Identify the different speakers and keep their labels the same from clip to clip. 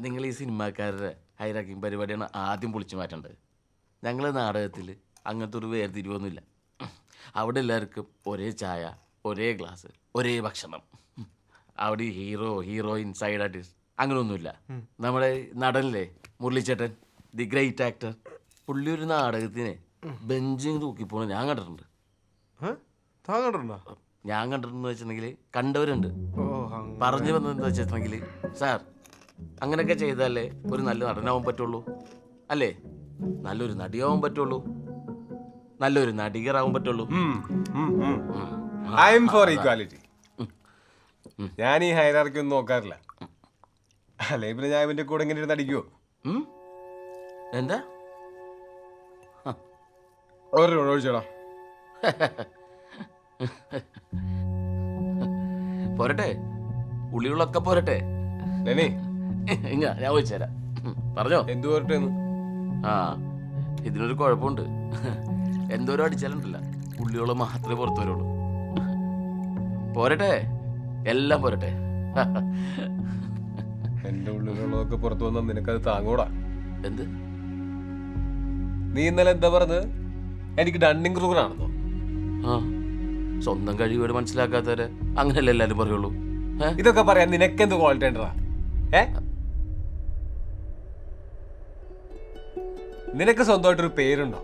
Speaker 1: നിങ്ങൾ ഈ സിനിമാക്കാരുടെ ഹൈറാക്കിങ് പരിപാടിയാണ് ആദ്യം പൊളിച്ചു മാറ്റേണ്ടത്. ഞങ്ങളെ നാടകത്തിൽ അങ്ങനത്തെ ഒരു വേർതിരിവൊന്നുമില്ല. അവിടെ എല്ലാവർക്കും ഒരേ ചായ, ഒരേ ഗ്ലാസ്, ഒരേ ഭക്ഷണം. അവിടെ ഹീറോ, ഹീറോയിൻ, സൈഡ് ആർട്ടിസ്റ്റ് അങ്ങനെയൊന്നുമില്ല. നമ്മുടെ നടനില്ലേ മുരളിച്ചേട്ടൻ, ദി ഗ്രേറ്റ് ആക്ടർ, പുള്ളി ഒരു നാടകത്തിന് ബെഞ്ചിങ് തൂക്കിപ്പോണ ഞാൻ കണ്ടിട്ടുണ്ട്. ഞാൻ കണ്ടിട്ടുണ്ടെന്ന് വെച്ചിട്ടുണ്ടെങ്കിൽ കണ്ടവരുണ്ട്. പറഞ്ഞു വന്നതെന്ന് വെച്ചിട്ടുണ്ടെങ്കിൽ സാർ അങ്ങനെയൊക്കെ ചെയ്താലേ ഒരു നല്ല നടനാവാൻ പറ്റുള്ളൂ, അല്ലേ? നല്ലൊരു നടിയാവാൻ പറ്റുള്ളൂ, നല്ലൊരു നടികറാവാൻ പറ്റുള്ളൂ.
Speaker 2: I am for equality. ഞാൻ ഈ ഹൈറാർക്കി ഒന്നും നോക്കാറില്ല. അല്ലേ പിന്നെ ഞാൻ ഇവന്റെ കൂടെ ഇങ്ങനെ നടിക്കുവോ?
Speaker 1: എന്താ
Speaker 2: ഒഴിച്ചോടാ
Speaker 1: പോരട്ടെ, ഉള്ളികളൊക്കെ പോരട്ടെ. ഞാൻ ചോദിച്ചുതരാം, പറഞ്ഞോ.
Speaker 2: എന്തു പോരട്ടെ?
Speaker 1: ആ, ഇതിനൊരു കുഴപ്പമുണ്ട്. എന്തോരം അടിച്ചാലുണ്ടല്ല, ഉള്ളികള് മാത്രമേ പുറത്തു വരുള്ളൂ. പോരട്ടെ, എല്ലാം പോരട്ടെ.
Speaker 2: എന്റെ ഉള്ളിലുള്ളതൊക്കെ പുറത്തു വന്നാൽ നിനക്കത് താങ്ങൂടാ.
Speaker 1: എന്ത്?
Speaker 2: നീ ഇന്നലെ എന്താ പറഞ്ഞത്? എനിക്ക് ഡണ്ണിങ് ക്രൂഗറാണെന്നോ?
Speaker 1: ആ, സ്വന്തം കഴിവുകൾ മനസ്സിലാക്കാത്തവരെ അങ്ങനെയല്ല എല്ലാരും പറയുള്ളൂ.
Speaker 2: ഇതൊക്കെ പറയാൻ നിനക്കെന്ത് ക്വാളിറ്റി ഉണ്ടടാ? നിനക്ക് സ്വന്തമായിട്ടൊരു പേരുണ്ടോ?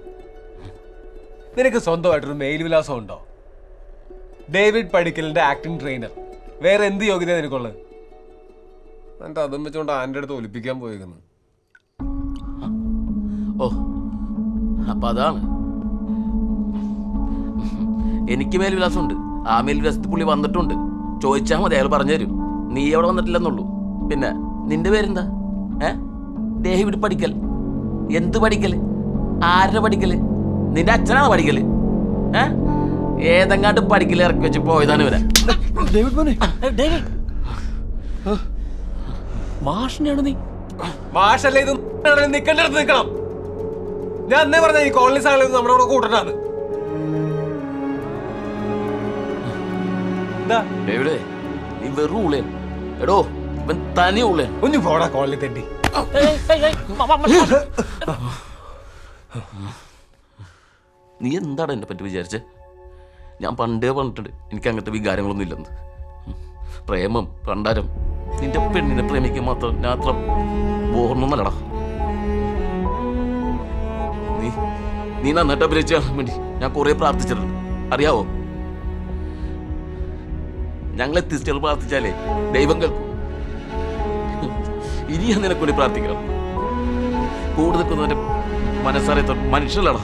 Speaker 2: നിനക്ക് സ്വന്തമായിട്ടൊരു മെയിൽ വിലാസം ഉണ്ടോ? ഡേവിഡ് പടിക്കലിന്റെ ആക്ടിംഗ് ട്രെയിനർ. വേറെ എന്ത് യോഗ്യത നിനക്കുള്ളത്? എന്നിട്ട് അതും വെച്ചോണ്ട് ആൻ്റെ അടുത്ത് ഒലിപ്പിക്കാൻ പോയിരിക്കുന്നു.
Speaker 1: ഓ, അപ്പൊ അതാണ്. എനിക്ക് മേൽവിലാസമുണ്ട്. ആ മേൽവിലാസത്തിൽ പുള്ളി വന്നിട്ടുണ്ട്. ചോദിച്ചാൽ മതി, അയാൾ പറഞ്ഞുതരും. നീ അവിടെ വന്നിട്ടില്ലെന്നുള്ളൂ. പിന്നെ നിന്റെ പേരെന്താ? ഡേവിഡ് പടിക്കൽ. എന്ത് പഠിക്കല്? ആരുടെ പഠിക്കല്? നിന്റെ അച്ഛനാണ് പഠിക്കല്? ഏതെങ്ങാണ്ട് പഠിക്കല് ഇറക്കി വെച്ച് പോയതാണ് ഇവരെ.
Speaker 3: മാഷിനെയാണ് നീ?
Speaker 2: മാഷല്ലേ ഇത്? നിൽക്കേണ്ടടുത്ത് നിൽക്കണം. ഞാൻ അന്നേ പറഞ്ഞ ഈ കോളനി സാധനം നമ്മുടെ കൂടെ കൂട്ടണ്ടാണ്.
Speaker 1: ഡേവിഡേ, നീ വെറും ഉള്ളേൻ. എടോ, ഇവൻ തനി ഉള്ളേൻ.
Speaker 2: ഒന്ന് പോടാ കോളനി തെണ്ടി.
Speaker 1: നീ എന്താണ് എന്നെ പറ്റി വിചാരിച്ചേ? ഞാൻ പണ്ടേ പറഞ്ഞിട്ടുണ്ട് എനിക്ക് അങ്ങനത്തെ വികാരങ്ങളൊന്നും ഇല്ലെന്ന്. പ്രേമം, പണ്ടാരം, നിന്റെ പെണ്ണിനെ പ്രേമിക്കാൻ മാത്രം ബോർന്നല്ലടാ. നീ നന്നായിട്ട് അഭിനയിച്ചാൽ വേണ്ടി ഞാൻ കുറെ പ്രാർത്ഥിച്ചിട്ടുണ്ട്, അറിയാവോ? ഞങ്ങളെ തിരിച്ചുകൾ പ്രാർത്ഥിച്ചാലേ ദൈവം കേൾക്കും. ഇനി ഞാൻ നിനക്ക് വേണ്ടി പ്രാർത്ഥിക്കണം. കൂടെ നിൽക്കുന്നവന്റെ മനസ്സറിയത്ത മനുഷ്യനല്ലടാ.